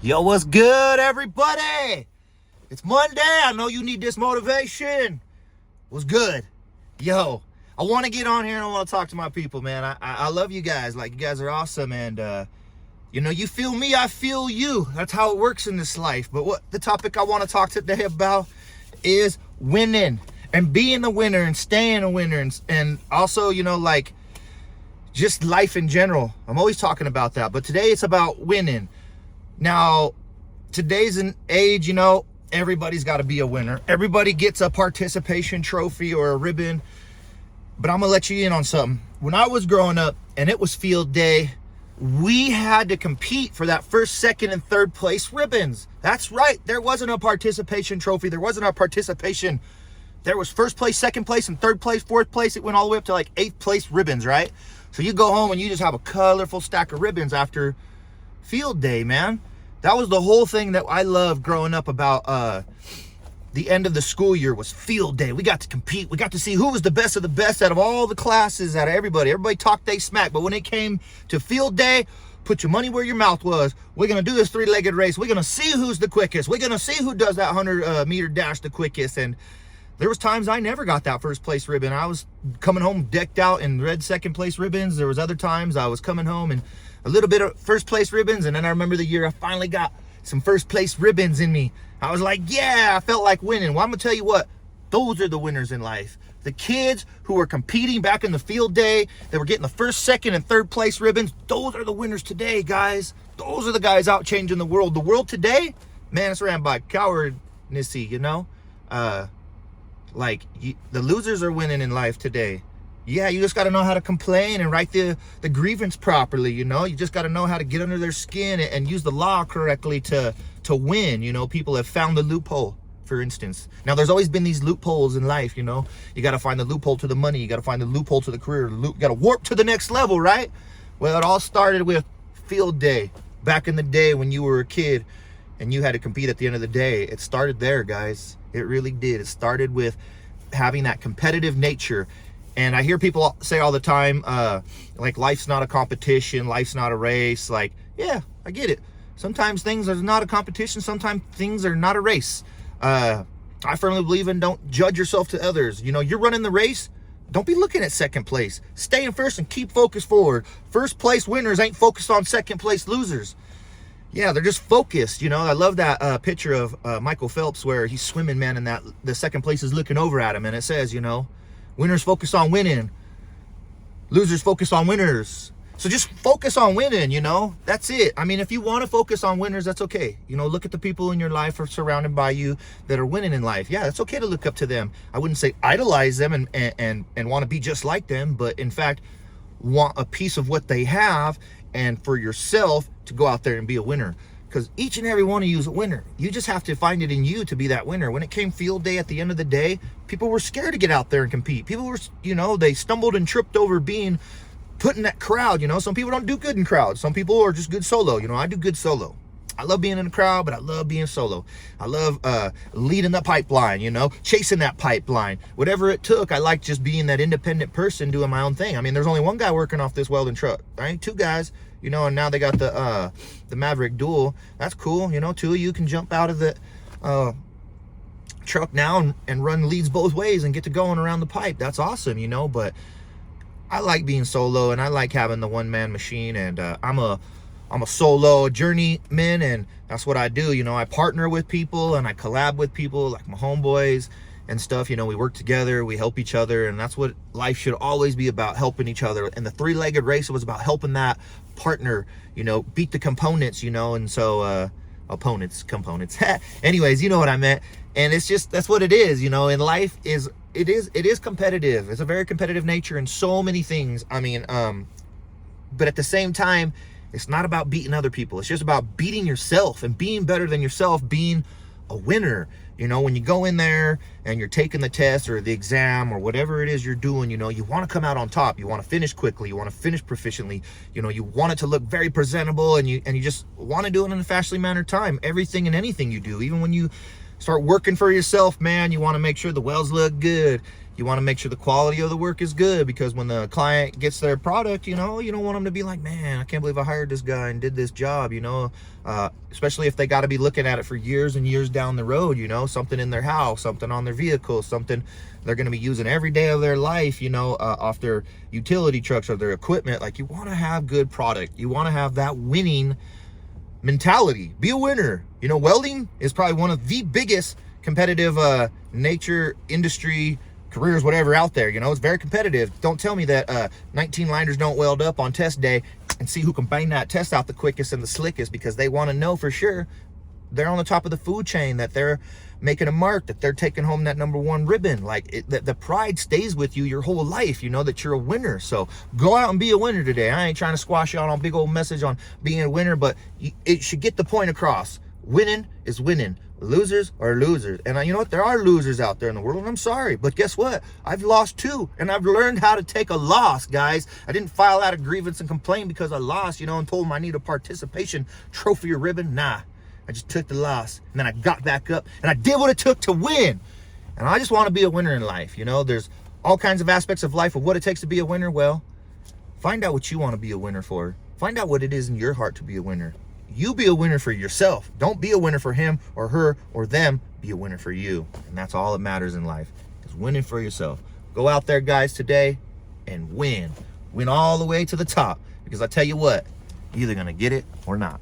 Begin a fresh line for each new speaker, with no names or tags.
Yo, what's good, everybody? It's Monday. I know you need this motivation. What's good? Yo, I want to get on here and I want to talk to my people, man. I love you guys. Like, you guys are awesome. And, you feel me, I feel you. That's how it works in this life. But what the topic I want to talk today about is winning and being a winner and staying a winner. And also, just life in general. I'm always talking about that. But today it's about winning. Now, today's an age, everybody's got to be a winner. Everybody gets a participation trophy or a ribbon. But I'm going to let you in on something. When I was growing up and it was field day, we had to compete for that first, second, and third place ribbons. That's right. There wasn't a participation trophy. There wasn't a participation. There was first place, second place, and third place, fourth place. It went all the way up to like 8th place ribbons, right? So you go home and you just have a colorful stack of ribbons after field day, man. That was the whole thing that I loved growing up about the end of the school year was field day. We got to compete. We got to see who was the best of the best out of all the classes, out of everybody. Everybody talked they smack. But when it came to field day, put your money where your mouth was. We're going to do this three-legged race. We're going to see who's the quickest. We're going to see who does that 100-meter dash the quickest. And there was times I never got that first place ribbon. I was coming home decked out in red second place ribbons. There was other times I was coming home and a little bit of first place ribbons. And then I remember the year I finally got some first place ribbons in me. I was like, yeah, I felt like winning. Well, I'm gonna tell you what, those are the winners in life. The kids who were competing back in the field day, they were getting the first, second, and third place ribbons. Those are the winners today, guys. Those are the guys out changing the world. The world today, man, it's ran by cowardness, the losers are winning in life today. Yeah, you just got to know how to complain and write the grievance properly, You just got to know how to get under their skin and use the law correctly to win. People have found the loophole, for instance. Now, there's always been these loopholes in life, You got to find the loophole to the money. You got to find the loophole to the career. You got to warp to the next level, right? Well, it all started with field day. Back in the day when you were a kid and you had to compete at the end of the day, it started there, guys. It really did. It started with having that competitive nature. And I hear people say all the time, life's not a competition, life's not a race. Like, yeah, I get it. Sometimes things are not a competition. Sometimes things are not a race. I firmly believe in don't judge yourself to others. You're running the race. Don't be looking at second place. Stay in first and keep focused forward. First place winners ain't focused on second place losers. Yeah, they're just focused. I love that picture of Michael Phelps where he's swimming, man, and the second place is looking over at him. And it says, winners focus on winning. Losers focus on winners. So just focus on winning, That's it. I mean, if you want to focus on winners, that's okay. Look at the people in your life or surrounded by you that are winning in life. Yeah, it's okay to look up to them. I wouldn't say idolize them and want to be just like them, but in fact, want a piece of what they have and for yourself to go out there and be a winner. Because each and every one of you is a winner. You just have to find it in you to be that winner. When it came field day at the end of the day, people were scared to get out there and compete. People were, they stumbled and tripped over being put in that crowd. Some people don't do good in crowds. Some people are just good solo. I do good solo. I love being in a crowd, but I love being solo. I love leading the pipeline, chasing that pipeline. Whatever it took, I like just being that independent person doing my own thing. I mean, there's only one guy working off this welding truck, right? Two guys. And now they got the Maverick Dual. That's cool. Two of you can jump out of the truck now and run leads both ways and get to going around the pipe. That's awesome, But I like being solo and I like having the one-man machine. And I'm a solo journeyman, and that's what I do. I partner with people and I collab with people like my homeboys and stuff. We work together, we help each other, and that's what life should always be about, helping each other. And the three-legged race was about helping that partner, beat the components, and so components. Anyways, you know what I meant. And it's just, that's what it is, in life it is competitive. It's a very competitive nature in so many things. I mean, but at the same time, it's not about beating other people. It's just about beating yourself and being better than yourself, being a winner. When you go in there and you're taking the test or the exam or whatever it is you're doing, you want to come out on top. You want to finish quickly. You want to finish proficiently. You want it to look very presentable, and you just want to do it in a fastly mannered time. Everything and anything you do, even when you Start working for yourself, man. You want to make sure the wells look good. You want to make sure the quality of the work is good, because when the client gets their product, you know, you don't want them to be like, man, I can't believe I hired this guy and did this job, you know, especially if they got to be looking at it for years and years down the road, you know, something in their house, something on their vehicle, something they're going to be using every day of their life, you know, off their utility trucks or their equipment. Like, you want to have good product. You want to have that winning mentality. Be a winner. You know, welding is probably one of the biggest competitive nature industry careers, whatever, out there. You know, it's very competitive. Don't tell me that 19 liners don't weld up on test day and see who can bang that test out the quickest and the slickest, because they want to know for sure they're on the top of the food chain, that they're making a mark, that they're taking home that #1 ribbon. Like, the pride stays with you your whole life, you know, that you're a winner. So go out and be a winner today. I ain't trying to squash you out on a big old message on being a winner, but it should get the point across. Winning is winning. Losers are losers. And you know what? There are losers out there in the world, and I'm sorry. But guess what? I've lost too. And I've learned how to take a loss, guys. I didn't file out a grievance and complain because I lost, you know, and told them I need a participation trophy or ribbon. Nah. I just took the loss, and then I got back up, and I did what it took to win. And I just want to be a winner in life. You know, there's all kinds of aspects of life of what it takes to be a winner. Well, find out what you want to be a winner for. Find out what it is in your heart to be a winner. You be a winner for yourself. Don't be a winner for him or her or them. Be a winner for you. And that's all that matters in life, is winning for yourself. Go out there, guys, today and win. Win all the way to the top. Because I tell you what, you're either going to get it or not.